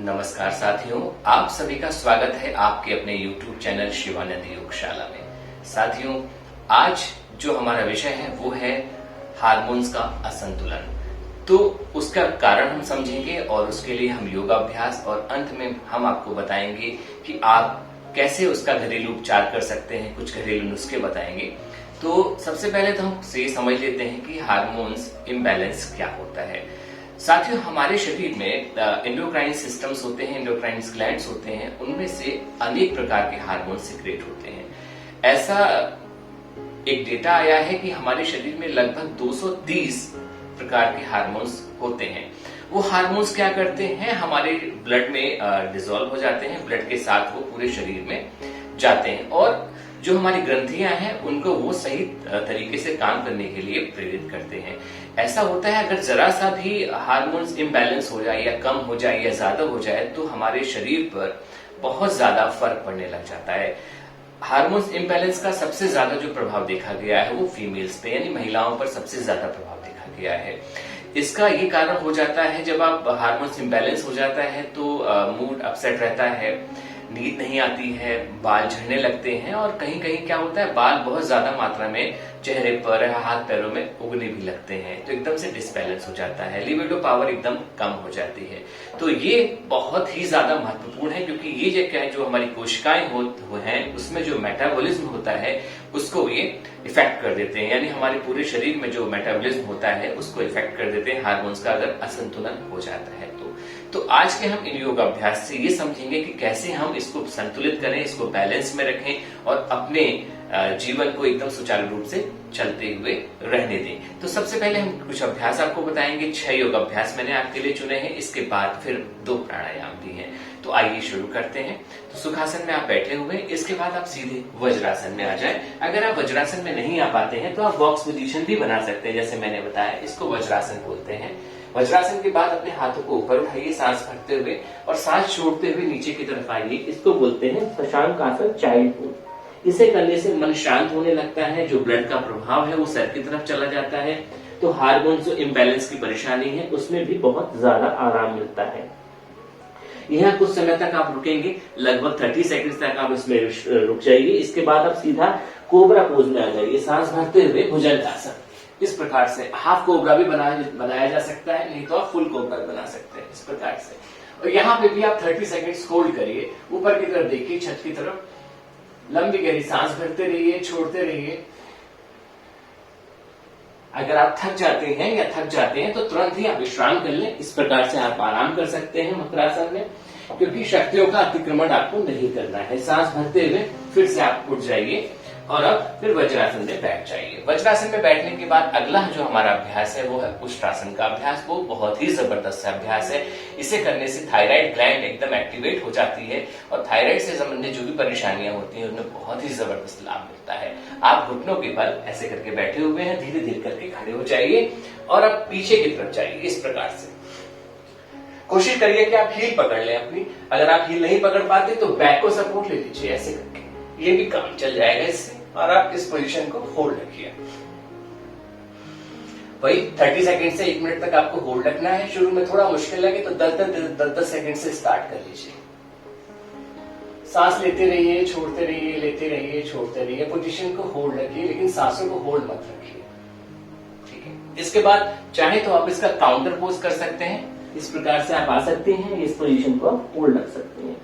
नमस्कार साथियों, आप सभी का स्वागत है आपके अपने YouTube चैनल शिवानंद योगशाला में। साथियों, आज जो हमारा विषय है वो है हार्मोन्स का असंतुलन। तो उसका कारण हम समझेंगे और उसके लिए हम योगाभ्यास और अंत में हम आपको बताएंगे कि आप कैसे उसका घरेलू उपचार कर सकते हैं, कुछ घरेलू नुस्खे बताएंगे। तो सबसे पहले तो हम ये समझ लेते हैं कि हार्मोन्स इम्बैलेंस क्या होता है। साथियों, हमारे शरीर में एंडोक्राइन सिस्टम्स होते हैं, एंडोक्राइन ग्लैंड्स होते हैं, उनमें से अनेक प्रकार के हार्मोन सिक्रेट होते हैं। ऐसा एक डेटा आया है कि हमारे शरीर में लगभग 230 प्रकार के हार्मोन्स होते हैं। वो हार्मोन्स क्या करते हैं, हमारे ब्लड में डिसॉल्व हो जाते हैं, ब्लड के साथ वो पूरे शरीर में जाते हैं और जो हमारी ग्रंथियां हैं उनको वो सही तरीके से काम करने के लिए प्रेरित करते हैं। ऐसा होता है अगर जरा सा भी हार्मोन्स इम्बैलेंस हो जाए या कम हो जाए या ज्यादा हो जाए तो हमारे शरीर पर बहुत ज्यादा फर्क पड़ने लग जाता है। हार्मोन्स इम्बैलेंस का सबसे ज्यादा जो प्रभाव देखा गया है वो फीमेल्स पे यानी महिलाओं पर सबसे ज्यादा प्रभाव देखा गया है। इसका ये कारण हो जाता है जब आप हार्मोन्स इम्बैलेंस हो जाता है तो मूड अपसेट रहता है, नींद नहीं आती है, बाल झड़ने लगते हैं और कहीं कहीं क्या होता है बाल बहुत ज्यादा मात्रा में चेहरे पर हाथ पैरों में उगने भी लगते हैं, तो एकदम से डिसबैलेंस हो जाता है, लिबिडो पावर एकदम कम हो जाती है। तो ये बहुत ही ज्यादा महत्वपूर्ण है क्योंकि ये क्या है जो हमारी कोशिकाएं हैं उसमें जो मेटाबॉलिज्म होता है उसको ये इफेक्ट कर देते हैं, यानी हमारे पूरे शरीर में जो मेटाबॉलिज्म होता है उसको इफेक्ट कर देते हैं हार्मोन्स का अगर असंतुलन हो जाता है तो आज के हम इन योगाभ्यास से ये समझेंगे कि कैसे हम इसको संतुलित करें, इसको बैलेंस में रखें और अपने जीवन को एकदम सुचारू रूप से चलते हुए रहने दें। तो सबसे पहले हम कुछ अभ्यास आपको बताएंगे। 6 योगाभ्यास मैंने आपके लिए चुने हैं, इसके बाद फिर 2 प्राणायाम भी हैं। तो आइए शुरू करते हैं। तो सुखासन में आप बैठे हुए, इसके बाद आप सीधे वज्रासन में आ जाएं। अगर आप वज्रासन में नहीं आ पाते हैं तो आप बॉक्स पोजीशन भी बना सकते हैं, जैसे मैंने बताया, इसको वज्रासन बोलते हैं। वज्रासन के बाद अपने हाथों को ऊपर उठाइए सांस भरते हुए और सांस छोड़ते हुए नीचे की तरफ आइए। इसको बोलते हैं शशांकासन, चाइल्ड पोज। इसे करने से मन शांत होने लगता है, जो ब्लड का प्रभाव है वो सर की तरफ चला जाता है, तो हार्मोन जो इम्बैलेंस की परेशानी है उसमें भी बहुत ज्यादा आराम मिलता है। यहाँ कुछ समय तक आप रुकेंगे, लगभग 30 सेकंड तक आप इसमें रुक जाइए। इसके बाद आप सीधा कोबरा पोज में आ जाइए, सांस भरते हुए भुजंगासन। इस प्रकार से हाफ कोबरा भी बनाया जा सकता है, नहीं तो आप फुल कोबरा बना सकते हैं, इस प्रकार से। और यहाँ पे भी आप 30 सेकंड होल्ड करिए, ऊपर की तरफ देखिए, छत की तरफ, लंबी गहरी सांस भरते रहिए, छोड़ते रहिए। अगर आप थक जाते हैं तो तुरंत ही आप विश्राम कर लें। इस प्रकार से आप आराम कर सकते हैं मकरासन में, क्योंकि शक्तियों का अतिक्रमण आपको नहीं करना है। सांस भरते हुए फिर से आप उठ जाइए और अब फिर वज्रासन में बैठ जाइए। वज्रासन में बैठने के बाद अगला जो हमारा अभ्यास है वो है उष्ट्रासन का अभ्यास। वो बहुत ही जबरदस्त अभ्यास है। इसे करने से थायराइड ग्लैंड एकदम एक्टिवेट हो जाती है और थायराइड से संबंधित जो भी परेशानियां होती हैं उनमें बहुत ही जबरदस्त लाभ मिलता है। आप घुटनों के बल ऐसे करके बैठे हुए हैं, धीरे धीरे करके खड़े हो जाइए और अब पीछे की तरफ जाइए। इस प्रकार से कोशिश करिए कि आप हील पकड़ लें अपनी। अगर आप हील नहीं पकड़ पाते तो बैक को सपोर्ट ले लीजिए, ऐसे करके ये भी काम चल जाएगा इससे। और आप इस पोजीशन को होल्ड रखिए। वही 30 सेकंड से 1 मिनट तक आपको होल्ड रखना है। शुरू में थोड़ा मुश्किल लगे तो 10 सेकंड से स्टार्ट कर लीजिए। सांस लेते रहिए, छोड़ते रहिए, लेते रहिए, छोड़ते रहिए। पोजीशन को होल्ड रखिए, लेकिन सांसों को होल्ड मत रखिए, ठीक है। इसके बाद चाहे तो आप इसका काउंटर पोज कर सकते हैं, इस प्रकार से आप आ सकते हैं, इस पोजीशन को आप होल्ड रख सकते हैं।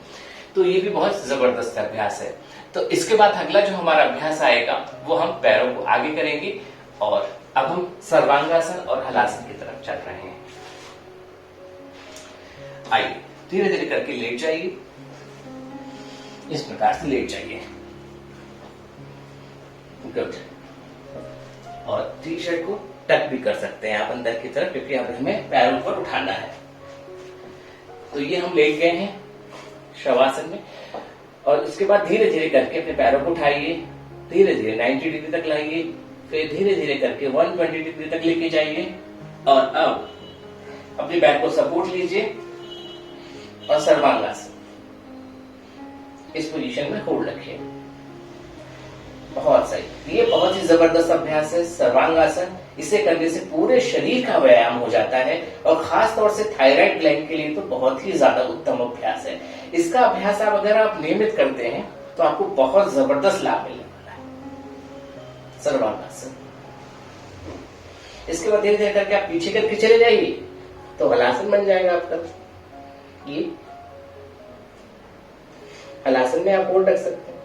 तो ये भी बहुत जबरदस्त अभ्यास है। तो इसके बाद अगला जो हमारा अभ्यास आएगा वो हम पैरों को आगे करेंगे और अब हम सर्वांगासन और हलासन की तरफ चल रहे हैं। आइए धीरे धीरे करके लेट जाइए, इस प्रकार से लेट जाइए। गुड। और टी शर्ट को टक भी कर सकते हैं आप अंदर की तरफ, क्योंकि अब हमें पैरों पर उठाना है। तो ये हम लेट गए हैं शवासन में और उसके बाद धीरे धीरे करके अपने पैरों को उठाइए, धीरे धीरे 90 डिग्री तक लाइए, फिर धीरे धीरे करके 120 डिग्री तक लेके जाइए और अब अपने बैक को सपोर्ट लीजिए और सर्वांगासन इस पोजीशन में होल्ड रखिए। बहुत सही, ये बहुत ही जबरदस्त अभ्यास है सर्वांगासन। इसे करने से पूरे शरीर का व्यायाम हो जाता है और खास तौर से थायराइड ग्लैंड के लिए तो बहुत ही ज्यादा उत्तम अभ्यास है। इसका अभ्यास आप अगर आप नियमित करते हैं तो आपको बहुत जबरदस्त लाभ मिलने वाला है। सर्वांगासन। इसके बाद धीरे धीरे करके आप पीछे करके चले जाइए तो हलासन बन जाएगा आपका। ये हलासन में आप होल्ड रख सकते हैं।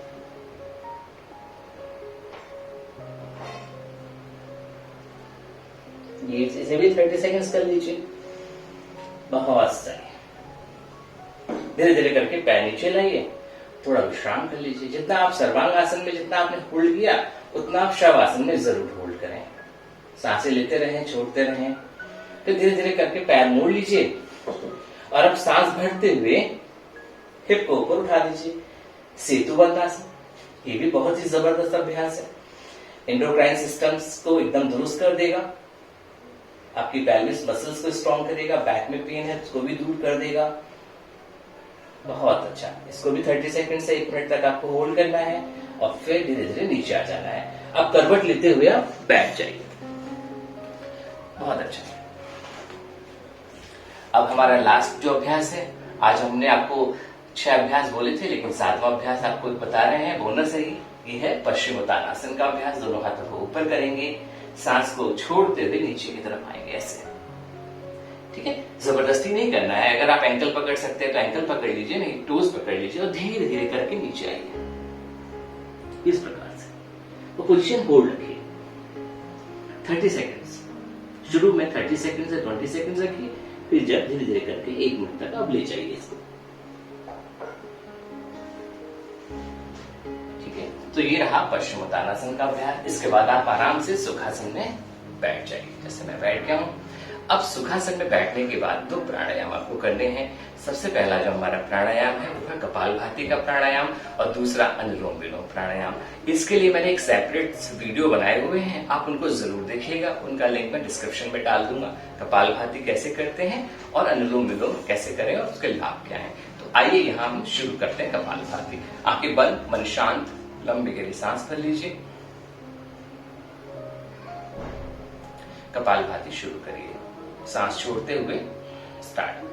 ये इसे भी 30 सेकंड्स कर लीजिए। बहुत सही। धीरे धीरे करके पैर नीचे लाइए, थोड़ा विश्राम कर लीजिए। जितना आप सर्वांगासन में जितना आपने होल्ड किया उतना आप शवासन में जरूर होल्ड करें। सांसें लेते रहें, छोड़ते रहें। फिर धीरे धीरे करके पैर मोड़ लीजिए और अब सांस भरते हुए हिप को ऊपर उठा दीजिए। सेतुबंध आसन, ये भी बहुत ही जबरदस्त अभ्यास है। एंडोक्राइन सिस्टम्स को एकदम दुरुस्त कर देगा, आपकी पेल्विस मसल्स को स्ट्रॉन्ग करेगा, बैक में पेन है उसको भी दूर कर देगा। बहुत अच्छा। इसको भी 30 सेकंड से 1 मिनट तक आपको होल्ड करना है और फिर धीरे धीरे नीचे आ जाना है। अब करवट लेते हुए आप बैठ जाइए। बहुत अच्छा। अब हमारा लास्ट जो अभ्यास है, आज हमने आपको 6 अभ्यास बोले थे लेकिन 7वां अभ्यास आपको बता रहे हैं बोनस है ये है पश्चिमोत्तानासन का अभ्यास। दोनों हाथों को ऊपर करेंगे, सांस को छोड़ते हुए नीचे की तरफ आएंगे ऐसे। ठीक है, जबरदस्ती नहीं करना है। अगर आप एंकल पकड़ सकते हैं तो एंकल पकड़ लीजिए, नहीं टोज पकड़ लीजिए और धीरे धीरे करके नीचे आइए इस प्रकार से। तो पोजीशन होल्ड रखिए 30 सेकंड्स। शुरू में 30 सेकंड से 20 सेकंड रखिए, फिर जब धीरे धीरे करके 1 मिनट तक आप ले जाइए इसको। ठीक है, तो ये रहा पश्चिमोत्तानासन का अभ्यास। इसके बाद आप आराम से सुखासन में बैठ जाइए जैसे मैं बैठ गया हूं। अब सुखासन में बैठने के बाद 2 प्राणायाम आपको करने हैं। सबसे पहला जो हमारा प्राणायाम है वो है कपालभाति का प्राणायाम और दूसरा अनुलोम विलोम प्राणायाम। इसके लिए मैंने एक सेपरेट वीडियो बनाए हुए हैं, आप उनको जरूर देखिएगा। उनका लिंक मैं डिस्क्रिप्शन में डाल दूंगा। कपालभाति कैसे करते हैं और अनुलोम विलोम कैसे करें और उसके लाभ क्या है। तो आइए यहाँ हम शुरू करते हैं कपालभाति। आंखें बंद, मन शांत, लंबी गहरी सांस भर लीजिए। कपालभाति शुरू करिए, सांस छोड़ते हुए स्टार्ट।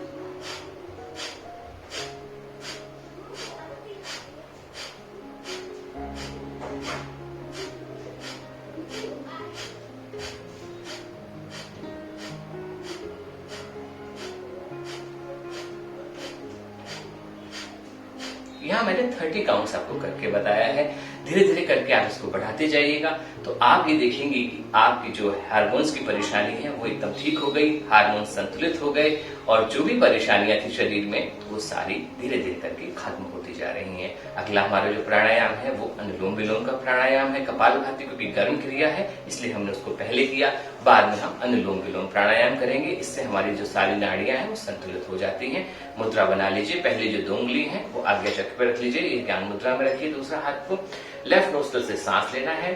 यहाँ मैंने 30 काउंट्स आपको करके बताया है। धीरे धीरे करके आप इसको बढ़ाते जाइएगा तो आप ये देखेंगे कि आपकी जो हार्मोन्स की परेशानी है वो एकदम ठीक हो गई, हार्मोन संतुलित हो गए और जो भी परेशानियां थी शरीर में वो सारी धीरे धीरे करके खत्म होती जा रही हैं। अगला हमारा जो प्राणायाम है वो अनुलोम विलोम का प्राणायाम है। कपालभाति क्योंकि गर्म क्रिया है इसलिए हमने उसको पहले किया, बाद में हम अनुलोम विलोम प्राणायाम करेंगे। इससे हमारी जो सारी नाड़ियां हैं वो संतुलित हो जाती हैं। मुद्रा बना लीजिए, पहले जो 2 उंगली है वो आज्ञा चक्र पे रख लीजिए, ये ज्ञान मुद्रा में रखिए। दूसरा हाथ को लेफ्ट नोस्ट्रल से सांस लेना है,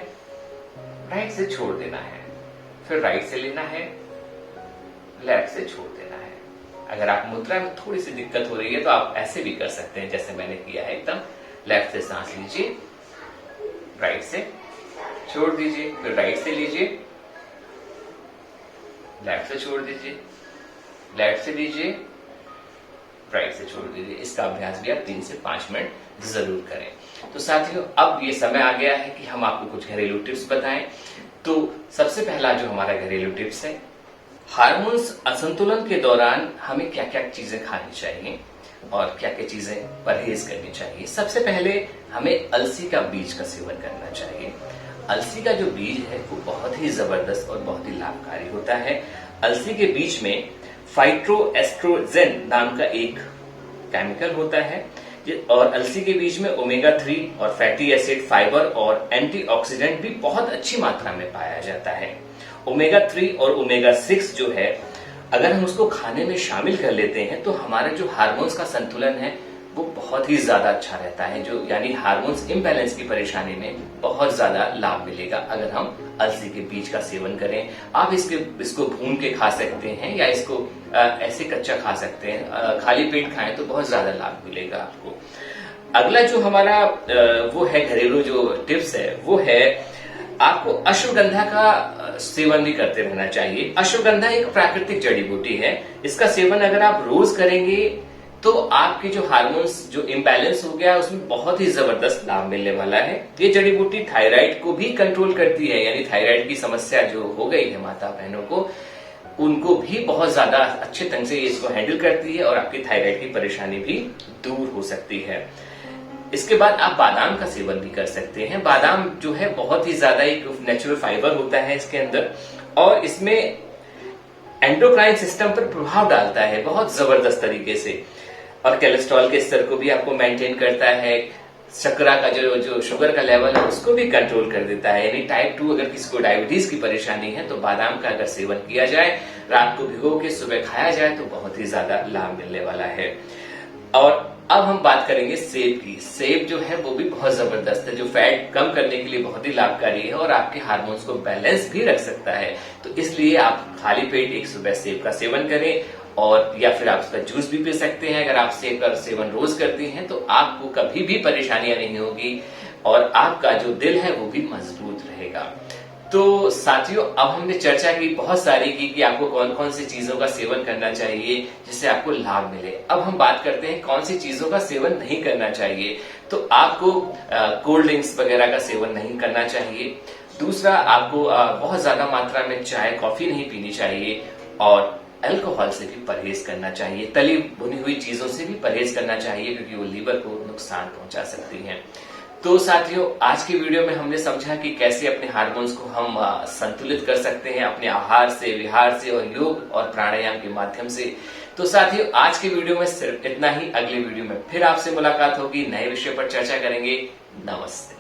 राइट से छोड़ देना है, फिर राइट से लेना है, लेफ्ट से छोड़ देना है। अगर आप मुद्रा में थोड़ी सी दिक्कत हो रही है तो आप ऐसे भी कर सकते हैं जैसे मैंने किया है। एकदम लेफ्ट से सांस लीजिए, राइट से छोड़ दीजिए, फिर राइट से लीजिए, लेफ्ट से छोड़ दीजिए, लेफ्ट से लीजिए, राइट से छोड़ दीजिए। इसका अभ्यास भी आप 3 से 5 मिनट जरूर करें। तो साथियों अब ये समय आ गया है कि हम आपको कुछ घरेलू टिप्स बताएं। तो सबसे पहला जो हमारा घरेलू टिप्स है, हार्मोन्स असंतुलन के दौरान हमें क्या क्या चीजें खानी चाहिए और क्या क्या चीजें परहेज करनी चाहिए। सबसे पहले हमें अलसी का बीज का सेवन करना चाहिए। अलसी का जो बीज है वो बहुत ही जबरदस्त और बहुत ही लाभकारी होता है। अलसी के बीज में फाइटोएस्ट्रोजेन नाम का एक केमिकल होता है और अलसी के बीज में ओमेगा 3 और फैटी एसिड, फाइबर और एंटीऑक्सीडेंट भी बहुत अच्छी मात्रा में पाया जाता है। ओमेगा 3 और ओमेगा 6 जो है अगर हम उसको खाने में शामिल कर लेते हैं तो हमारा जो हार्मोन्स का संतुलन है वो बहुत ही ज्यादा अच्छा रहता है। जो यानी हार्मोन्स इम्बैलेंस की परेशानी में बहुत ज्यादा लाभ मिलेगा अगर हम अलसी के बीज का सेवन करें। आप इसको भून के खा सकते हैं या इसको ऐसे कच्चा खा सकते हैं। खाली पेट खाएं तो बहुत ज्यादा लाभ मिलेगा आपको। अगला जो हमारा वो है घरेलू जो टिप्स है वो है आपको अश्वगंधा का सेवन भी करते रहना चाहिए। अश्वगंधा एक प्राकृतिक जड़ी बूटी है। इसका सेवन अगर आप रोज करेंगे तो आपके जो हार्मोन्स जो इम्बैलेंस हो गया उसमें बहुत ही जबरदस्त लाभ मिलने वाला है। ये जड़ी बूटी थायराइड को भी कंट्रोल करती है, यानी थायराइड की समस्या जो हो गई है माता बहनों को, उनको भी बहुत ज्यादा अच्छे ढंग से इसको हैंडल करती है और आपकी थायराइड की परेशानी भी दूर हो सकती है। इसके बाद आप बादाम का सेवन भी कर सकते हैं। बादाम जो है बहुत ही ज्यादा एक नेचुरल फाइबर होता है इसके अंदर, और इसमें एंडोक्राइन सिस्टम पर प्रभाव डालता है बहुत जबरदस्त तरीके से, और कोलेस्ट्रॉल के स्तर को भी आपको मेंटेन करता है। शर्करा का जो शुगर का लेवल है उसको भी कंट्रोल कर देता है। यानी टाइप 2 अगर किसी को डायबिटीज की परेशानी है तो बादाम का अगर सेवन किया जाए, रात को भिगो के सुबह खाया जाए तो बहुत ही ज्यादा लाभ मिलने वाला है। और अब हम बात करेंगे सेब की। सेब जो है वो भी बहुत जबरदस्त है, जो फैट कम करने के लिए बहुत ही लाभकारी है और आपके हार्मोन्स को बैलेंस भी रख सकता है। तो इसलिए आप खाली पेट एक सुबह सेब का सेवन करें, और या फिर आप उसका जूस भी पी सकते हैं। अगर आप सेब का सेवन रोज करते हैं तो आपको कभी भी परेशानियां नहीं होगी और आपका जो दिल है वो भी मजबूत रहेगा। तो साथियों, अब हमने चर्चा की बहुत सारी की कि आपको कौन कौन सी चीजों का सेवन करना चाहिए जिससे आपको लाभ मिले। अब हम बात करते हैं कौन सी चीजों का सेवन नहीं करना चाहिए। तो आपको कोल्ड ड्रिंक्स वगैरह का सेवन नहीं करना चाहिए। दूसरा, आपको बहुत ज्यादा मात्रा में चाय कॉफी नहीं पीनी चाहिए, और अल्कोहल से भी परहेज करना चाहिए। तली भुनी हुई चीजों से भी परहेज करना चाहिए क्योंकि वो लीवर को नुकसान पहुंचा सकती हैं। तो साथियों, आज की वीडियो में हमने समझा कि कैसे अपने हार्मोन्स को हम संतुलित कर सकते हैं अपने आहार से, विहार से और योग और प्राणायाम के माध्यम से। तो साथियों, आज की वीडियो में सिर्फ इतना ही। अगले वीडियो में फिर आपसे मुलाकात होगी, नए विषय पर चर्चा करेंगे। नमस्ते।